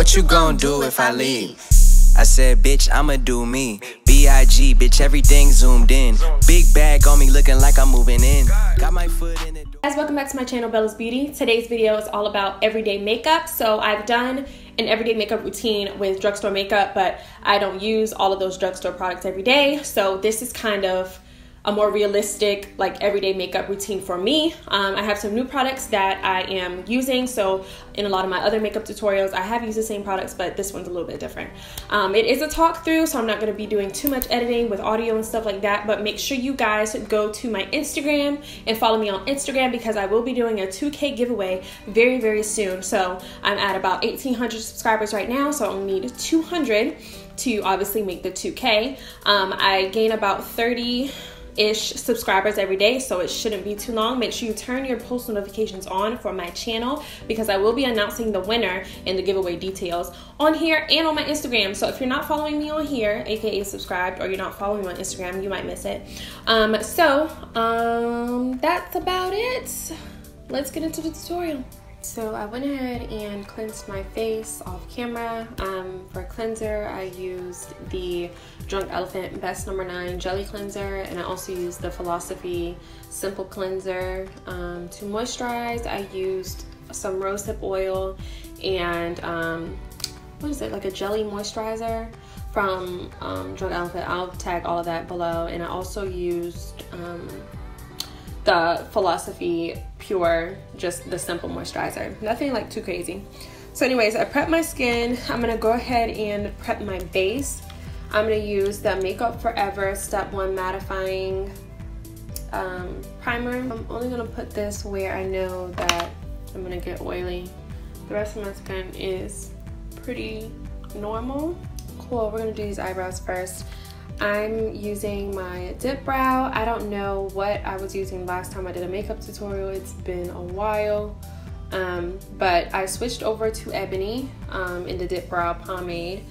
What you gon' do if I leave? I said, bitch, I'ma do me. B-I-G, bitch, everything zoomed in. Big bag on me looking like I'm moving in. Got my foot in it. Guys, welcome back to my channel, Bella's Beauty. Today's video is all about everyday makeup. So I've done an everyday makeup routine with drugstore makeup, but I don't use all of those drugstore products every day. So this is kind of a more realistic, like, everyday makeup routine for me. I have some new products that I am using. So in a lot of my other makeup tutorials, I have used the same products, but this one's a little bit different. It is a talk through, so I'm not going to be doing too much editing with audio and stuff like that, but make sure you guys go to my Instagram and follow me on Instagram, because I will be doing a 2K giveaway very, very soon. So I'm at about 1,800 subscribers right now, so I only need 200 to obviously make the 2K. I gain about 30-ish subscribers every day, so it shouldn't be too long. Make sure you turn your post notifications on for my channel, because I will be announcing the winner and the giveaway details on here and on my Instagram. So if you're not following me on here, aka subscribed, or you're not following me on Instagram, you might miss it. That's about it. Let's get into the tutorial. So I went ahead and cleansed my face off camera. For cleanser, I used the Drunk Elephant Best No. 9 Jelly Cleanser, and I also used the Philosophy Simple Cleanser. To moisturize, I used some rosehip oil and what is it, like a jelly moisturizer from Drunk Elephant. I'll tag all of that below. And I also used the Philosophy Pure, just the simple moisturizer, nothing like too crazy. So anyways, I prepped my skin. I'm gonna go ahead and prep my base. I'm gonna use the Makeup Forever Step 1 Mattifying primer. I'm only gonna put this where I know that I'm gonna get oily. The rest of my skin is pretty normal. Cool, we're gonna do these eyebrows first. I'm using my dip brow. I don't know what I was using last time I did a makeup tutorial. It's been a while, but I switched over to Ebony in the dip brow pomade.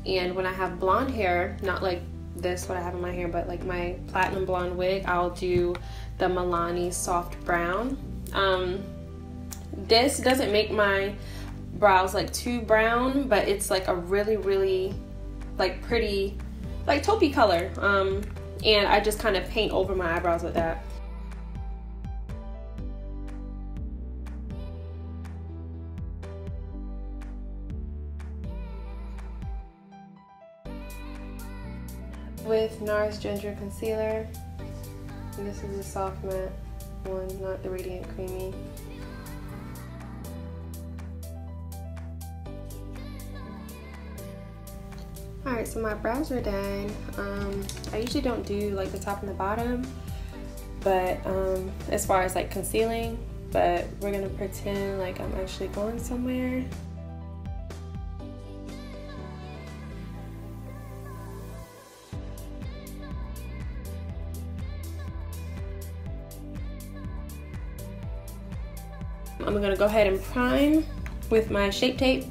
And when I have blonde hair, not like this, what I have in my hair, but like my platinum blonde wig, I'll do the Milani Soft Brown. This doesn't make my brows like too brown, but it's like a really, really like pretty, like taupey color, and I just kind of paint over my eyebrows with that. With NARS Ginger Concealer, and this is a soft matte one, not the Radiant Creamy. Alright, so my brows are done. I usually don't do like the top and the bottom, but as far as like concealing, but we're gonna pretend like I'm actually going somewhere. I'm gonna go ahead and prime with my Shape Tape.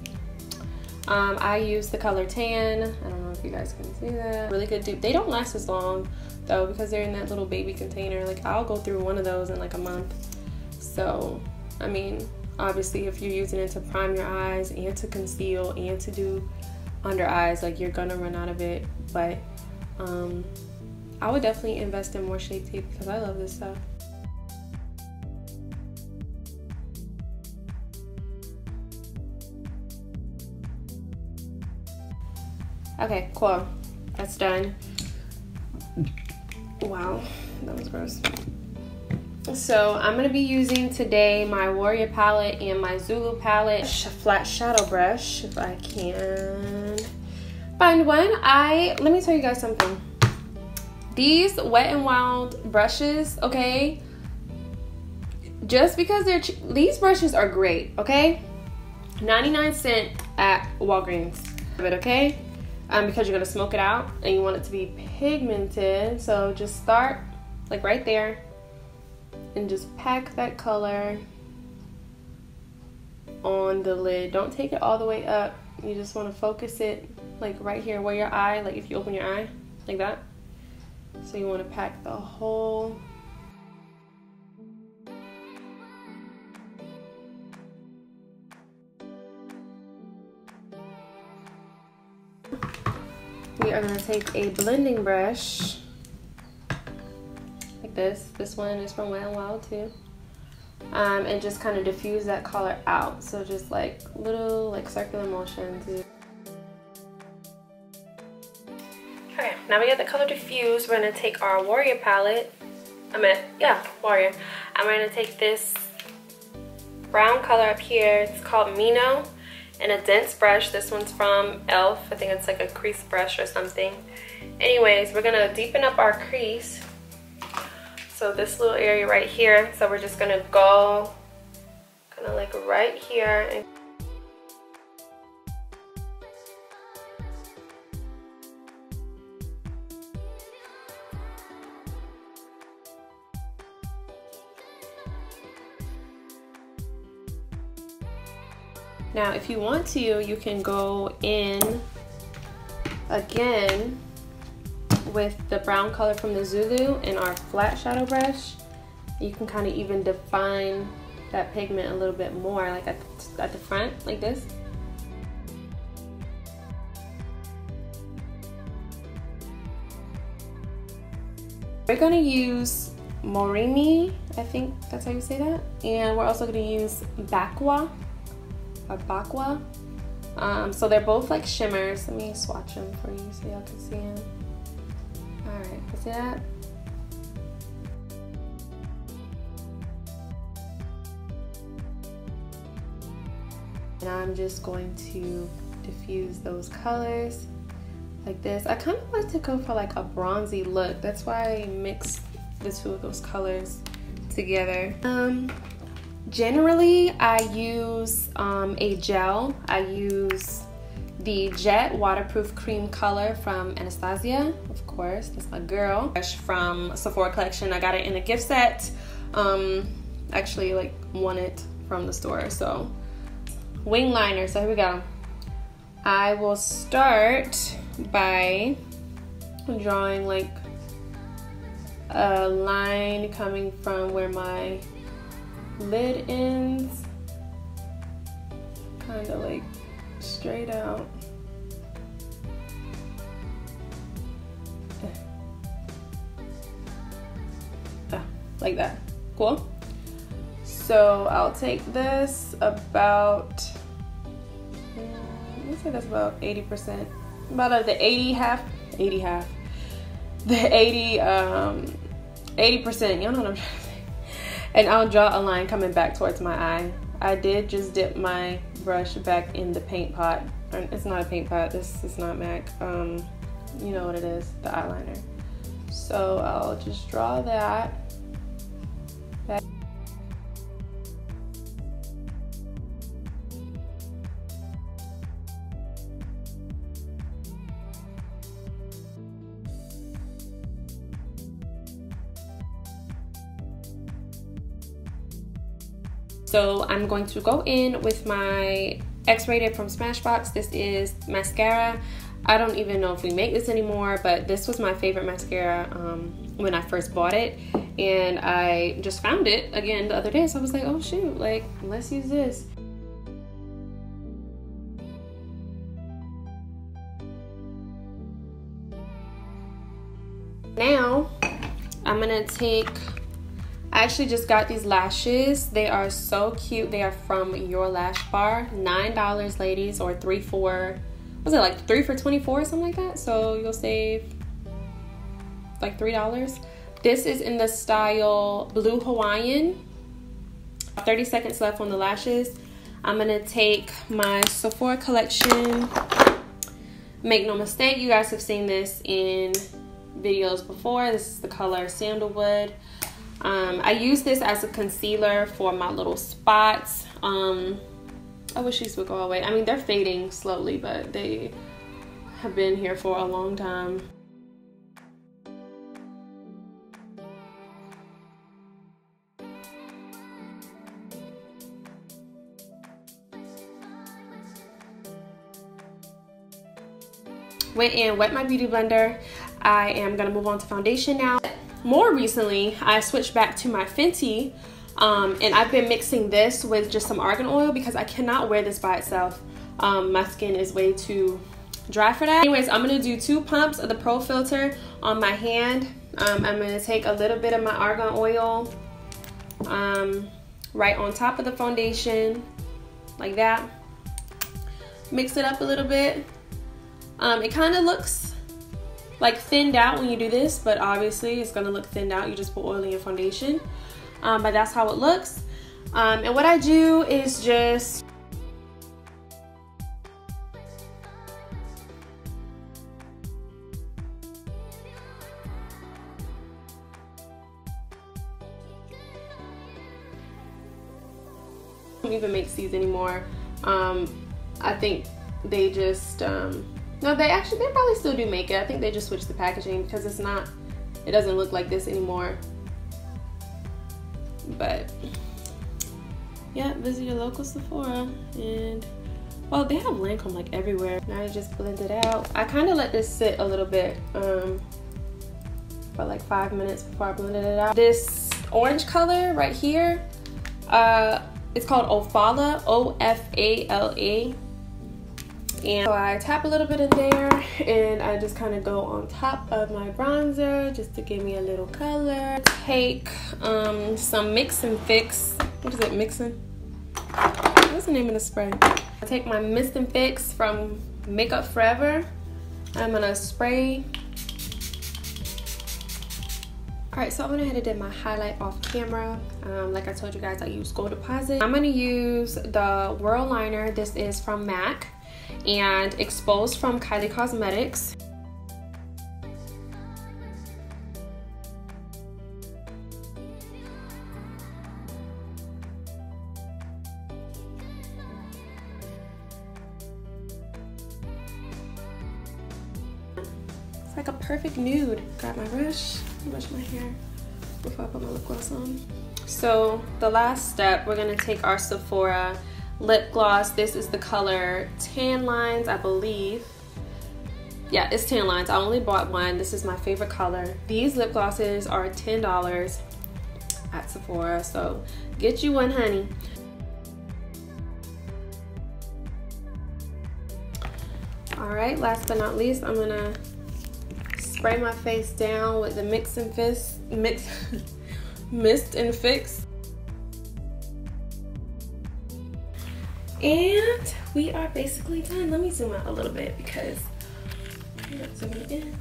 I use the color Tan. I don't know if you guys can see that. Really good dupe. They don't last as long though, because they're in that little baby container. Like, I'll go through one of those in like a month. So, I mean, obviously if you're using it to prime your eyes and to conceal and to do under eyes, like, you're gonna run out of it. But I would definitely invest in more Shape Tape, because I love this stuff. Okay, cool. That's done. Wow, that was gross. So I'm gonna be using today my Warrior palette and my Zulu palette. Flat shadow brush, if I can find one. Let me tell you guys something. These Wet n Wild brushes, okay? Just because these brushes are great, okay? 99¢ at Walgreens, but okay? Because you're gonna smoke it out and you want it to be pigmented. So just start like right there and just pack that color on the lid. Don't take it all the way up. You just want to focus it like right here where your eye, like if you open your eye like that. So you want to pack the whole we are gonna take a blending brush like this. This one is from Wet n Wild too. And just kind of diffuse that color out. So just like little like circular motions. Okay, now we got the color diffused. We're gonna take our Warrior palette. Warrior. I'm gonna take this brown color up here. It's called Mino, and a dense brush. This one's from e.l.f. I think it's like a crease brush or something. Anyways, we're gonna deepen up our crease. So this little area right here. So we're just gonna go kind of like right here. And now, if you want to, you can go in again with the brown color from the Zulu in our flat shadow brush. You can kind of even define that pigment a little bit more, like at the front, like this. We're gonna use Morimi, I think that's how you say that. And we're also gonna use Bakwa. So they're both like shimmers. Let me swatch them for you so y'all can see them. All right, see that? And I'm just going to diffuse those colors like this. I kind of like to go for like a bronzy look. That's why I mix the two of those colors together. Generally, I use a gel. I use the Jet Waterproof Cream color from Anastasia, of course, that's my girl. From Sephora collection, I got it in a gift set. Actually, like, won it from the store, so. Wing liner, so here we go. I will start by drawing like a line coming from where my lid ends, kind of like straight out. Like that. Cool. So I'll take this about, let's say that's about 80%, about of the 80%, you know what I'm trying to say. And I'll draw a line coming back towards my eye. I did just dip my brush back in the paint pot. It's not a paint pot, this is not MAC. You know what it is, the eyeliner. So I'll just draw that. So I'm going to go in with my X-Rated from Smashbox. This is mascara. I don't even know if we make this anymore, but this was my favorite mascara when I first bought it. And I just found it again the other day. So I was like, oh shoot, like, let's use this. Now, I'm gonna take, I actually just got these lashes. They are so cute. They are from Your Lash Bar. $9, ladies, or 3 for, was it like 3 for $24 or something like that? So you'll save like $3. This is in the style Blue Hawaiian. 30 seconds left on the lashes. I'm gonna take my Sephora collection. Make no mistake, you guys have seen this in videos before. This is the color Sandalwood. I use this as a concealer for my little spots. I wish these would go away. I mean, they're fading slowly, but they have been here for a long time. Went and wet my beauty blender. I am gonna move on to foundation now. More recently, I switched back to my Fenty, and I've been mixing this with just some argan oil because I cannot wear this by itself. My skin is way too dry for that. Anyways, I'm gonna do 2 pumps of the Pro Filtr on my hand. I'm gonna take a little bit of my argan oil right on top of the foundation, like that. Mix it up a little bit. It kind of looks like thinned out when you do this, but obviously it's gonna look thinned out. You just put oil in your foundation, but that's how it looks. And what I do is just don't even make these anymore. I think they just no, they probably still do make it. I think they just switched the packaging because it doesn't look like this anymore. But yeah, visit your local Sephora. And well, they have Lancome like everywhere. Now I just blend it out. I kind of let this sit a little bit for like 5 minutes before I blended it out. This orange color right here, it's called Opal, O-F-A-L-A. And so I tap a little bit in there, and I just kind of go on top of my bronzer just to give me a little color. Take some Mix and Fix. What is it, Mixin'? What's the name of the spray? I take my Mist and Fix from Makeup Forever. I'm gonna spray. Alright, so I went ahead and did my highlight off camera. Like I told you guys, I use Gold Deposit. I'm gonna use the Whirl liner. This is from MAC. And Exposed from Kylie Cosmetics. It's like a perfect nude. Got my brush, brush my hair before I put my lip gloss on. So the last step, we're gonna take our Sephora lip gloss. This is the color Tan Lines, I believe. Yeah, it's Tan Lines. I only bought one. This is my favorite color. These lip glosses are $10 at Sephora, so get you one, honey. All right, last but not least, I'm gonna spray my face down with the Mist and Fix. And we are basically done. Let me zoom out a little bit because I'm not zooming in.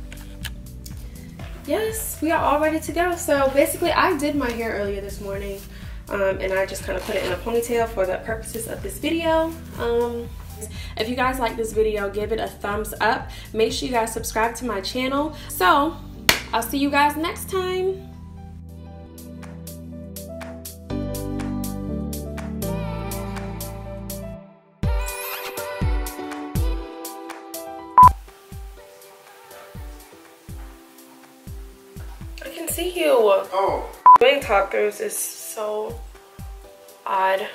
Yes, we are all ready to go. So basically I did my hair earlier this morning, and I just kind of put it in a ponytail for the purposes of this video. If you guys like this video, give it a thumbs up. Make sure you guys subscribe to my channel. So I'll see you guys next time. See you. Oh. Doing talkers is so odd.